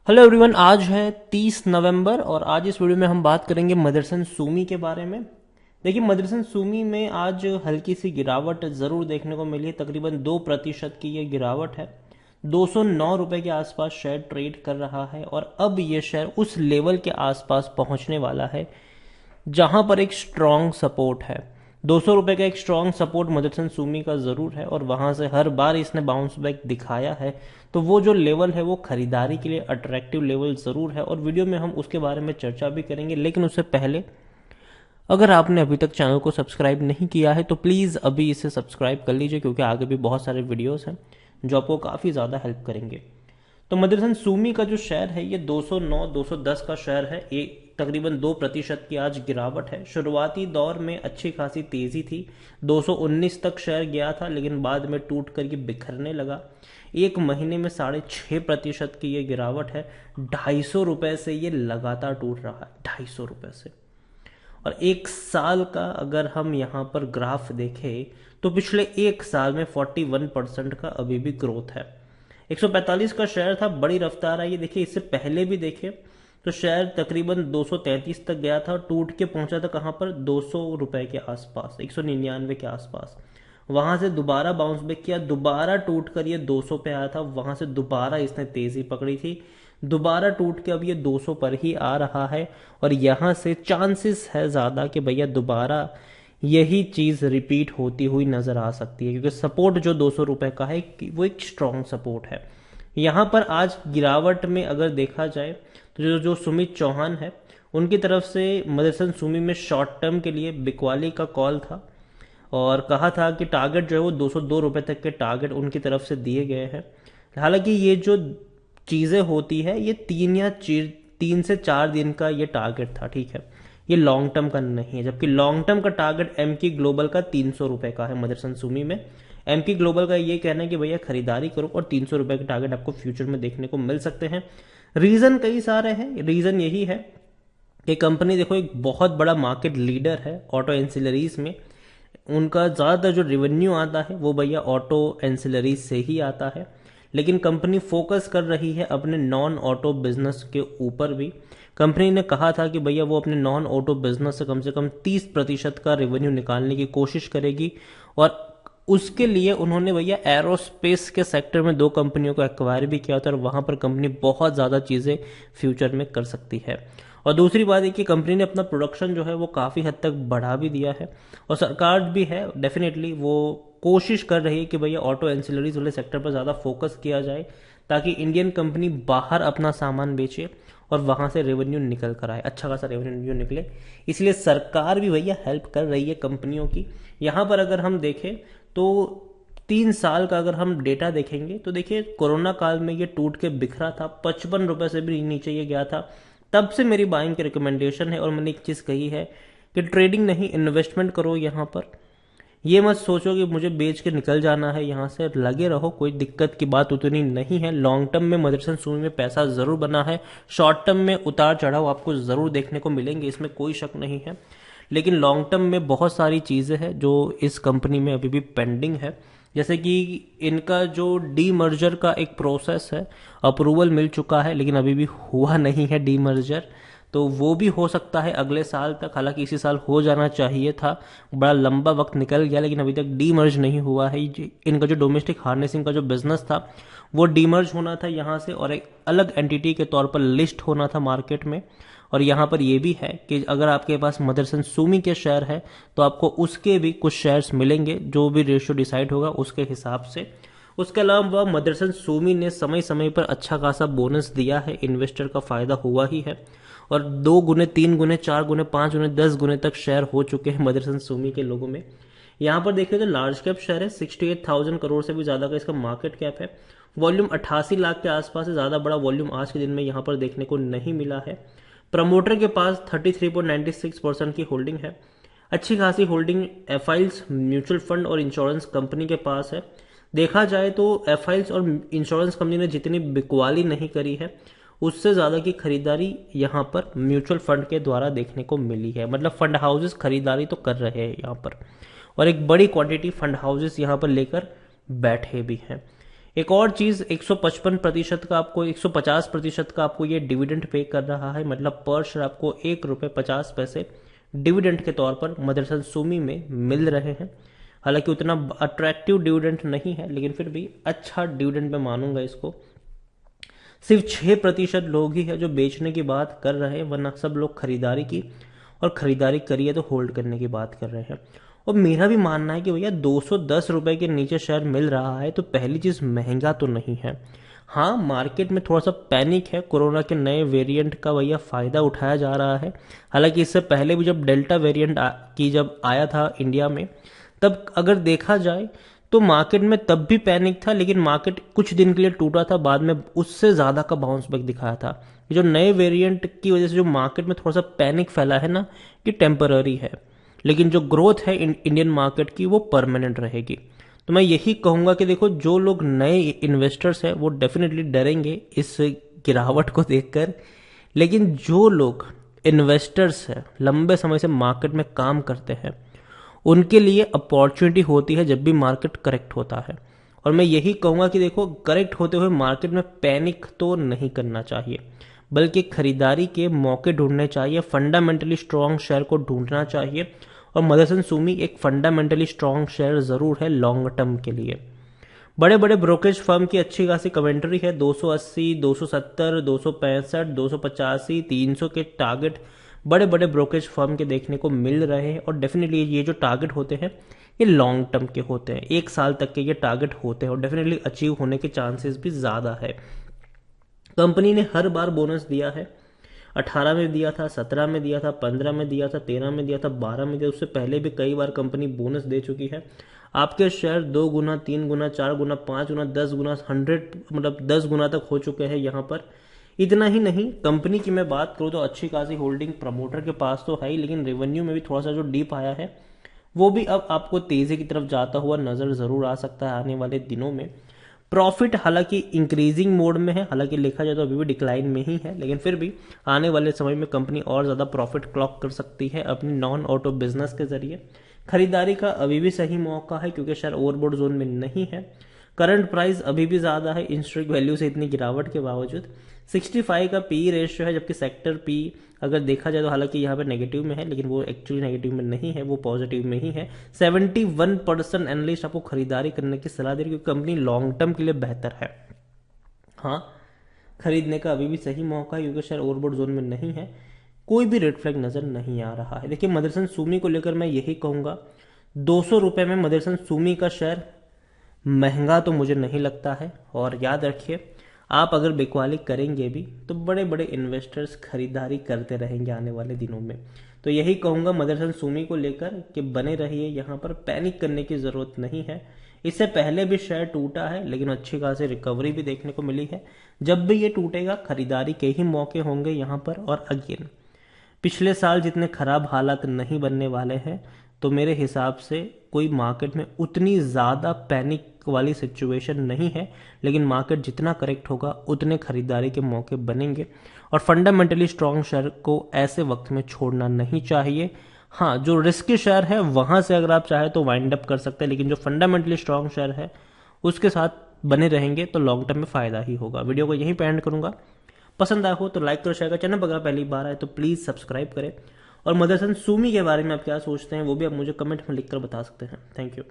Hello everyone, आज है 30 नवंबर और आज इस वीडियो में हम बात करेंगे मदरसन सूमी के बारे में। देखिए, मदरसन सूमी में आज हल्की सी गिरावट ज़रूर देखने को मिली है। तकरीबन 2% की ये गिरावट है। 209 रुपये के आसपास शेयर ट्रेड कर रहा है और अब ये शेयर उस लेवल के आसपास पहुंचने वाला है जहां पर एक स्ट्रॉन्ग सपोर्ट है। 200 रुपये का एक स्ट्रॉन्ग सपोर्ट मदरसन सूमी का ज़रूर है और वहां से हर बार इसने बाउंस बैक दिखाया है। तो वो जो लेवल है वो खरीदारी के लिए अट्रैक्टिव लेवल ज़रूर है और वीडियो में हम उसके बारे में चर्चा भी करेंगे। लेकिन उससे पहले, अगर आपने अभी तक चैनल को सब्सक्राइब नहीं किया है तो प्लीज़ अभी इसे सब्सक्राइब कर लीजिए, क्योंकि आगे भी बहुत सारे वीडियोस हैं जो आपको काफ़ी ज़्यादा हेल्प करेंगे। तो मदरसन सूमी का जो शेयर है ये 209 210 का शेयर है। एक तकरीबन 2% की आज गिरावट है। शुरुआती दौर में अच्छी खासी तेजी थी, 219 तक शेयर गया था, लेकिन बाद में टूट कर ये बिखरने लगा। एक महीने में 6.5% की ये गिरावट है। 250 रुपये से ये लगातार टूट रहा है, 250 रुपये से। और एक साल का अगर हम यहाँ पर ग्राफ देखें तो पिछले एक साल में 41% का अभी भी ग्रोथ है। 145 का शेयर था, बड़ी रफ्तार आई है। देखिए, इससे पहले भी देखे तो शेयर तकरीबन 233 तक गया था, टूट के पहुंचा था कहां पर, 200 रुपए के आसपास, 199 के आसपास। वहां से दोबारा बाउंस बैक किया, दोबारा टूट कर ये 200 पे आया था। वहां से दोबारा इसने तेजी पकड़ी थी, दोबारा टूट के अब ये 200 पर ही आ रहा है। और यहां से चांसेस है ज्यादा कि भैया दोबारा यही चीज रिपीट होती हुई नजर आ सकती है, क्योंकि सपोर्ट जो 200 रुपए का है वो एक स्ट्रॉन्ग सपोर्ट है। यहाँ पर आज गिरावट में अगर देखा जाए तो जो सुमित चौहान है उनकी तरफ से मदरसन सूमी में शॉर्ट टर्म के लिए बिकवाली का कॉल था और कहा था कि टारगेट जो है वो 202 रुपए तक के टारगेट उनकी तरफ से दिए गए हैं। हालांकि ये जो चीज़ें होती है ये 3 से 4 दिन का ये टारगेट था, ठीक है, ये लॉन्ग टर्म का नहीं है। जबकि लॉन्ग टर्म का टारगेट एम की ग्लोबल का 300 रुपए का है। मदरसन सूमी में एम की ग्लोबल का ये कहना है कि भैया खरीदारी करो और 300 रुपए के टारगेट आपको फ्यूचर में देखने को मिल सकते हैं। रीजन कई सारे हैं। रीजन यही है कि कंपनी देखो एक बहुत बड़ा मार्केट लीडर है ऑटो एंसिलरीज में। उनका ज़्यादातर जो रेवेन्यू आता है वो भैया ऑटो एंसिलरीज से ही आता है। लेकिन कंपनी फोकस कर रही है अपने नॉन ऑटो बिजनेस के ऊपर भी। कंपनी ने कहा था कि भैया वो अपने नॉन ऑटो बिजनेस से कम 30% का रेवेन्यू निकालने की कोशिश करेगी। और उसके लिए उन्होंने भैया एरोस्पेस के सेक्टर में 2 कंपनियों को एक्वायर भी किया था और वहां पर कंपनी बहुत ज़्यादा चीज़ें फ्यूचर में कर सकती है। और दूसरी बात है कि कंपनी ने अपना प्रोडक्शन जो है वो काफ़ी हद तक बढ़ा भी दिया है और सरकार भी है डेफिनेटली वो कोशिश कर रही है कि भैया ऑटो एंसिलरीज वाले सेक्टर पर ज़्यादा फोकस किया जाए ताकि इंडियन कंपनी बाहर अपना सामान बेचे और वहां से रेवेन्यू निकल कर आए, अच्छा खासा रेवेन्यू निकले। इसलिए सरकार भी भैया हेल्प कर रही है कंपनियों की। यहाँ पर अगर हम देखें तो 3 साल का अगर हम डेटा देखेंगे तो देखिए कोरोना काल में ये टूट के बिखरा था, 55 रुपए से भी नीचे ये गया था। तब से मेरी बाइंग की रिकमेंडेशन है और मैंने एक चीज़ कही है कि ट्रेडिंग नहीं, इन्वेस्टमेंट करो। यहाँ पर ये मत सोचो कि मुझे बेच के निकल जाना है, यहाँ से लगे रहो, कोई दिक्कत की बात उतनी नहीं है। लॉन्ग टर्म में मदरसन सूमी में पैसा जरूर बना है, शॉर्ट टर्म में उतार चढ़ाव आपको जरूर देखने को मिलेंगे, इसमें कोई शक नहीं है। लेकिन लॉन्ग टर्म में बहुत सारी चीज़ें हैं जो इस कंपनी में अभी भी पेंडिंग है। जैसे कि इनका जो डी मर्जर का एक प्रोसेस है, अप्रूवल मिल चुका है लेकिन अभी भी हुआ नहीं है डी मर्जर, तो वो भी हो सकता है अगले साल तक। हालांकि इसी साल हो जाना चाहिए था, बड़ा लंबा वक्त निकल गया लेकिन अभी तक डीमर्ज नहीं हुआ है। इनका जो डोमेस्टिक हार्नेसिंग का जो बिजनेस था वो डीमर्ज होना था यहाँ से और एक अलग एंटिटी के तौर पर लिस्ट होना था मार्केट में। और यहाँ पर यह भी है कि अगर आपके पास मदरसन सूमी के शेयर है तो आपको उसके भी कुछ शेयर्स मिलेंगे, जो भी रेशियो डिसाइड होगा उसके हिसाब से। उसके अलावा मदरसन सूमी ने समय समय पर अच्छा खासा बोनस दिया है, इन्वेस्टर का फायदा हुआ ही है। और 2 गुने, 3 गुने, 4 गुने, 5 गुने, 10 गुने तक शेयर हो चुके हैं मदरसन सूमी के लोगों में। यहाँ पर देखिए तो लार्ज कैप शेयर है, 68,000 करोड़ से भी ज्यादा का इसका मार्केट कैप है। वॉल्यूम 88 लाख के आसपास से ज्यादा बड़ा वॉल्यूम आज के दिन में यहाँ पर देखने को नहीं मिला है। प्रमोटर के पास 33.96% की होल्डिंग है। अच्छी खासी होल्डिंग एफआईल्स, म्यूचुअल फंड और इंश्योरेंस कंपनी के पास है। देखा जाए तो एफआईल्स और इंश्योरेंस कंपनी ने जितनी बिकवाली नहीं करी है उससे ज्यादा की खरीदारी यहाँ पर म्यूचुअल फंड के द्वारा देखने को मिली है। मतलब फंड हाउसेस खरीदारी तो कर रहे हैं यहाँ पर और एक बड़ी क्वांटिटी फंड हाउसेस यहाँ पर लेकर बैठे भी हैं। एक और चीज 155% का आपको 150% का आपको ये डिविडेंड पे कर रहा है, मतलब पर शेयर आपको ₹1.50 डिविडेंड के तौर पर मदरसन सुमी में मिल रहे हैं। हालांकि उतना अट्रैक्टिव डिविडेंड नहीं है, लेकिन फिर भी अच्छा डिविडेंड मैं मानूंगा इसको। सिर्फ 6% लोग ही है जो बेचने की बात कर रहे हैं, वरना सब लोग खरीदारी की, और खरीदारी करी है तो होल्ड करने की बात कर रहे हैं। और मेरा भी मानना है कि भैया ₹210 के नीचे शेयर मिल रहा है तो पहली चीज महंगा तो नहीं है। हाँ, मार्केट में थोड़ा सा पैनिक है, कोरोना के नए वेरिएंट का भैया फायदा उठाया जा रहा है। हालांकि इससे पहले भी जब डेल्टा वेरिएंट की जब आया था इंडिया में, तब अगर देखा जाए तो मार्केट में तब भी पैनिक था, लेकिन मार्केट कुछ दिन के लिए टूटा था, बाद में उससे ज्यादा का बाउंस बैक दिखाया था। ये जो नए वेरिएंट की वजह से जो मार्केट में थोड़ा सा पैनिक फैला है ना, कि टेम्पररी है, लेकिन जो ग्रोथ है इंडियन मार्केट की वो परमानेंट रहेगी। तो मैं यही कहूंगा कि देखो, जो लोग नए इन्वेस्टर्स हैं वो डेफिनेटली डरेंगे इस गिरावट को देखकर, लेकिन जो लोग इन्वेस्टर्स हैं, लंबे समय से मार्केट में काम करते हैं, उनके लिए अपॉर्चुनिटी होती है जब भी मार्केट करेक्ट होता है। और मैं यही कहूंगा कि देखो, करेक्ट होते हुए मार्केट में पैनिक तो नहीं करना चाहिए, बल्कि खरीदारी के मौके ढूंढने चाहिए, फंडामेंटली स्ट्रांग शेयर को ढूंढना चाहिए। और मदरसन सुमी एक फंडामेंटली स्ट्रांग शेयर जरूर है लॉन्ग टर्म के लिए। बड़े बड़े ब्रोकरेज फर्म की अच्छी खासी कमेंट्री है, 280, 270, 265, 285, 300 के टारगेट बड़े बड़े ब्रोकरेज फर्म के देखने को मिल रहे हैं। और डेफिनेटली ये जो टारगेट होते हैं ये लॉन्ग टर्म के होते हैं, 1 साल तक के ये टारगेट होते हैं, और डेफिनेटली अचीव होने के चांसेस भी ज्यादा है। कंपनी ने हर बार बोनस दिया है, 18 में दिया था, 17 में दिया था, 15 में दिया था, 13 में दिया था, 12 में दिया, उससे पहले भी कई बार कंपनी बोनस दे चुकी है। आपके शेयर 2 गुना, 3 गुना, 4 गुना, 5 गुना, 10 गुना, 100 मतलब 10 गुना तक हो चुके हैं यहाँ पर। इतना ही नहीं, कंपनी की मैं बात करूँ तो अच्छी खासी होल्डिंग प्रमोटर के पास तो है ही, लेकिन रेवेन्यू में भी थोड़ा सा जो डीप आया है वो भी अब आपको तेजी की तरफ जाता हुआ नजर जरूर आ सकता है आने वाले दिनों में। प्रॉफिट हालांकि इंक्रीजिंग मोड में है, हालांकि लिखा जाए तो अभी भी डिक्लाइन में ही है, लेकिन फिर भी आने वाले समय में कंपनी और ज्यादा प्रॉफिट क्लॉक कर सकती है अपनी नॉन ऑटो बिजनेस के जरिए। खरीदारी का अभी भी सही मौका है, क्योंकि शेयर ओवरबोर्ड जोन में नहीं है, करंट प्राइस अभी भी ज्यादा है इंस्ट्रिक वैल्यू से इतनी गिरावट के बावजूद। 65 का पी रेशियो है, जबकि सेक्टर पी अगर देखा जाए तो हालांकि यहाँ पे नेगेटिव में है, लेकिन वो एक्चुअली नेगेटिव में नहीं है, वो पॉजिटिव में ही है। 71% एनालिस्ट आपको खरीदारी करने की सलाह दे रही है, क्योंकि कंपनी लॉन्ग टर्म के लिए बेहतर है। हाँ, खरीदने का अभी भी सही मौका है, क्योंकि शेयर ओवरबोर्ड जोन में नहीं है, कोई भी रेड फ्लैग नजर नहीं आ रहा है। देखिए, मदरसन सुमी को लेकर मैं यही कहूंगा, ₹200 में मदरसन सुमी का शेयर महंगा तो मुझे नहीं लगता है। और याद रखिए, आप अगर बिकवाली करेंगे भी तो बड़े बड़े इन्वेस्टर्स खरीदारी करते रहेंगे आने वाले दिनों में। तो यही कहूंगा मदरसन सुमी को लेकर कि बने रहिए, यहाँ पर पैनिक करने की जरूरत नहीं है। इससे पहले भी शेयर टूटा है, लेकिन अच्छी खासी रिकवरी भी देखने को मिली है। जब भी ये टूटेगा खरीदारी के ही मौके होंगे यहाँ पर। और अगेन, पिछले साल जितने खराब हालात नहीं बनने वाले हैं, तो मेरे हिसाब से कोई मार्केट में उतनी ज्यादा पैनिक वाली सिचुएशन नहीं है, लेकिन मार्केट जितना करेक्ट होगा उतने खरीदारी के मौके बनेंगे। और फंडामेंटली स्ट्रांग शेयर को ऐसे वक्त में छोड़ना नहीं चाहिए। हाँ, जो रिस्की शेयर है वहां से अगर आप चाहे तो वाइंड अप कर सकते हैं, लेकिन जो फंडामेंटली स्ट्रांग शेयर है उसके साथ बने रहेंगे तो लॉन्ग टर्म में फायदा ही होगा। वीडियो को यहीं पे एंड करूंगा। पसंद आया हो तो लाइक करो, शेयर करो, चैनल पर अगर पहली बार आए तो प्लीज सब्सक्राइब करें। और मदरसन सुमी के बारे में आप क्या सोचते हैं वो भी आप मुझे कमेंट में लिखकर बता सकते हैं। Thank you.